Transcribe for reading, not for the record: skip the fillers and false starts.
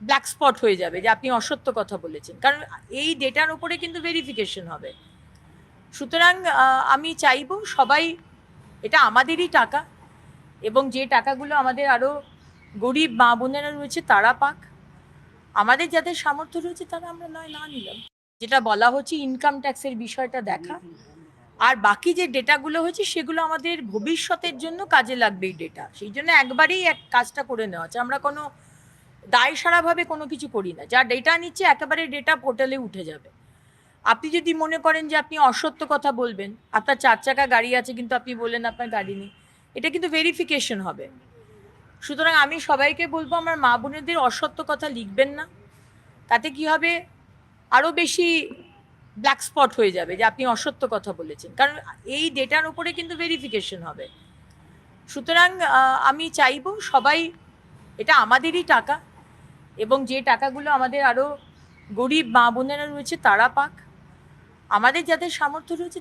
Black spot হয়ে যাবে যে আপনি অসত্য কথা বলেছেন, কারণ এই ডেটার উপরে কিন্তু ভেরিফিকেশন হবে। সুতরাং আমি চাইবো সবাই, এটা আমাদেরই টাকা, এবং যে টাকাগুলো আমাদের আরও গরিব মা বোনেরা রয়েছে তারা পাক। আমাদের যাদের সামর্থ্য রয়েছে তারা আমরা নয় না নিলাম। যেটা বলা হচ্ছে ইনকাম ট্যাক্সের বিষয়টা দেখা, আর বাকি যে ডেটাগুলো হয়েছে সেগুলো আমাদের ভবিষ্যতের জন্য কাজে লাগবে। এই ডেটা সেই জন্য একবারেই কাজটা করে নেওয়া হচ্ছে। আমরা কোনো দায় সারাভাবে কোনো কিছু করি না। যা ডেটা নিচ্ছে একেবারে ডেটা পোর্টালে উঠে যাবে। আপনি যদি মনে করেন যে আপনি অসত্য কথা বলবেন, আপনার 4 চাকা গাড়ি আছে কিন্তু আপনি বললেন আপনার গাড়ি নেই, এটা কিন্তু ভেরিফিকেশন হবে। সুতরাং আমি সবাইকে বলবো আমার মা বোনেদের অসত্য কথা লিখবেন না। তাতে কি হবে, আরও বেশি ব্ল্যাক স্পট হয়ে যাবে যে আপনি অসত্য কথা বলেছেন, কারণ এই ডেটার উপরে কিন্তু ভেরিফিকেশন হবে। সুতরাং আমি চাইবো সবাই, এটা আমাদেরই টাকা, এবং যে টাকাগুলো আমাদের আরও গরিব মা বোনেরা রয়েছে তারা পাক। আমাদের যাদের সামর্থ্য রয়েছে